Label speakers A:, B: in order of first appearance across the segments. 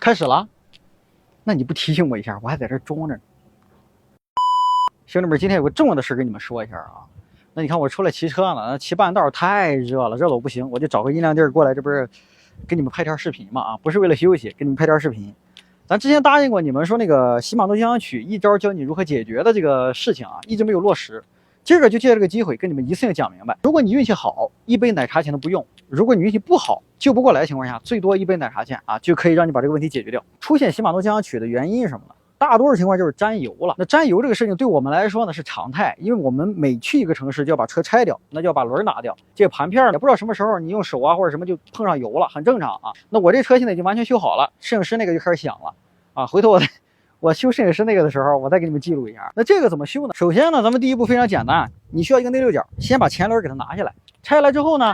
A: 开始了？那你不提醒我一下，我还在这装着呢。兄弟们，今天有个重要的事跟你们说一下啊。那你看我出来骑车呢，骑半道太热了，热得我不行，我就找个阴凉地儿过来，这不是给你们拍条视频嘛啊，不是为了休息，给你们拍条视频。咱之前答应过你们说那个喜马拉雅曲一招教你如何解决的这个事情啊，一直没有落实。今儿就借这个机会跟你们一次性讲明白，如果你运气好，一杯奶茶钱都不用；如果你运气不好，救不过来的情况下，最多一杯奶茶钱啊，就可以让你把这个问题解决掉。出现喜马拉雅曲的原因是什么呢？大多数情况就是沾油了。那沾油这个事情对我们来说呢是常态，因为我们每去一个城市就要把车拆掉，那就要把轮拿掉。这个盘片呢，不知道什么时候你用手啊或者什么就碰上油了，很正常啊。那我这车现在已经完全修好了，摄影师那个就开始响了啊，回头我修摄影师那个的时候，我再给你们记录一下。那这个怎么修呢？首先呢，咱们第一步非常简单，你需要一个内六角，先把前轮给它拿下来，拆下来之后呢，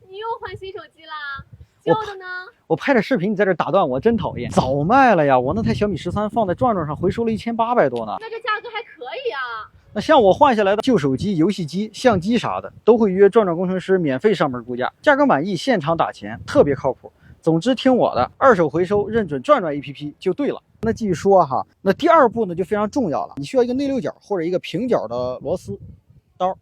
B: 你又换新手机啦？旧的呢？
A: 我拍着视频，你在这打断我，真讨厌。早卖了呀，我那台小米13放在转转上回收了1800多呢。
B: 那这价格还可以啊。
A: 那像我换下来的旧手机、游戏机、相机啥的，都会约转转工程师免费上门估价，价格满意现场打钱，特别靠谱。总之听我的，二手回收认准转转 APP 就对了。那继续说哈，那第二步呢就非常重要了，你需要一个内六角或者一个平角的螺丝刀，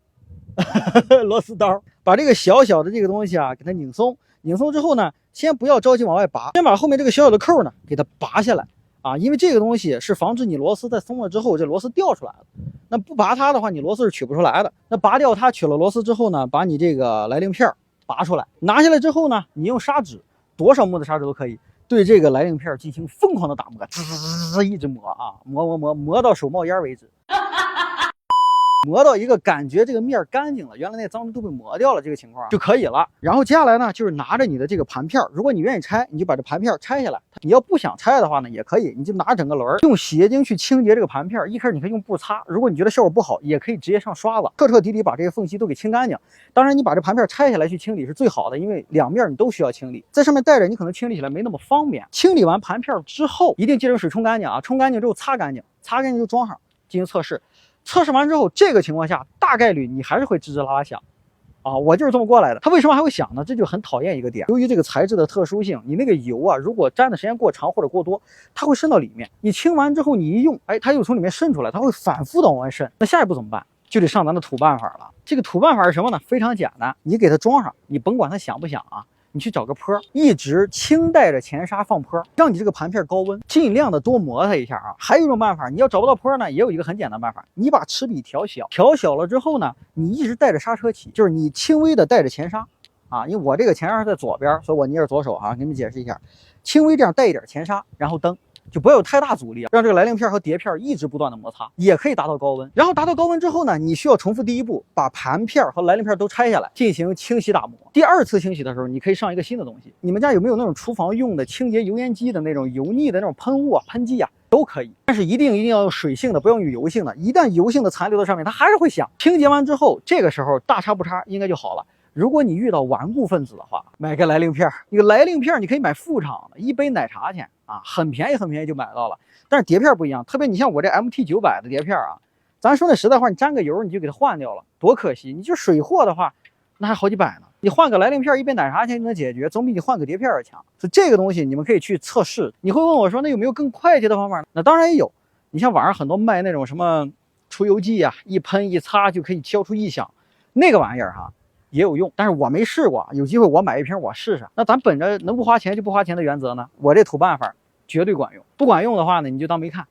A: 螺丝刀，把这个小小的这个东西啊给它拧松，拧松之后呢，先不要着急往外拔，先把后面这个小小的扣呢给它拔下来啊，因为这个东西是防止你螺丝在松了之后这螺丝掉出来了。那不拔它的话，你螺丝是取不出来的。那拔掉它，取了螺丝之后呢，把你这个来令片拔出来，拿下来之后呢，你用砂纸，多少磨的砂纸都可以，对这个来令片进行疯狂的打磨，滋一直磨啊，磨到手冒烟为止。磨到一个感觉这个面干净了，原来那脏都被磨掉了，这个情况就可以了。然后接下来呢，就是拿着你的这个盘片，如果你愿意拆，你就把这盘片拆下来；你要不想拆的话呢，也可以，你就拿整个轮用洗洁精去清洁这个盘片。一开始你可以用布擦，如果你觉得效果不好，也可以直接上刷子，彻底把这些缝隙都给清干净。当然，你把这盘片拆下来去清理是最好的，因为两面你都需要清理，在上面带着你可能清理起来没那么方便。清理完盘片之后，一定记得用水冲干净啊，冲干净之后擦干净，擦干净就装上进行测试。测试完之后，这个情况下大概率你还是会吱吱啦啦响，啊，我就是这么过来的。它为什么还会响呢？这就很讨厌一个点，由于这个材质的特殊性，你那个油啊，如果沾的时间过长或者过多，它会渗到里面。你清完之后，你一用，哎，它又从里面渗出来，它会反复的往外渗。那下一步怎么办？就得上咱的土办法了。这个土办法是什么呢？非常简单，你给它装上，你甭管它响不响啊。你去找个坡，一直轻带着前刹放坡，让你这个盘片高温，尽量的多磨它一下啊。还有一种办法，你要找不到坡呢，也有一个很简单的办法，你把齿比调小，调小了之后呢，你一直带着刹车骑，就是你轻微的带着前刹啊。因为我这个前刹是在左边，所以我捏着左手啊，给你们解释一下，轻微这样带一点前刹，然后蹬。就不要有太大阻力，让这个来令片和碟片一直不断的摩擦，也可以达到高温。然后达到高温之后呢，你需要重复第一步，把盘片和来令片都拆下来，进行清洗打磨。第二次清洗的时候，你可以上一个新的东西。你们家有没有那种厨房用的清洁油烟机的那种油腻的那种喷雾啊、喷剂啊，都可以。但是一定要用水性的，不要用油性的。一旦油性的残留在上面，它还是会响。清洁完之后，这个时候大差不差，应该就好了。如果你遇到顽固分子的话，买个来令片，一个来令片你可以买副厂的，一杯奶茶钱啊，很便宜很便宜就买到了。但是碟片不一样，特别你像我这 MT900的碟片啊，咱说那实在话，你沾个油你就给它换掉了，多可惜！你就水货的话，那还好几百呢。你换个来令片，一杯奶茶钱就能解决，总比你换个碟片要强。所以这个东西你们可以去测试。你会问我说，那有没有更快捷的方法呢？那当然也有。你像网上很多卖那种什么除油剂啊，一喷一擦就可以消除异响，那个玩意儿哈。也有用，但是我没试过，有机会我买一瓶我试试。那咱本着能不花钱就不花钱的原则呢，我这土办法绝对管用，不管用的话呢，你就当没看。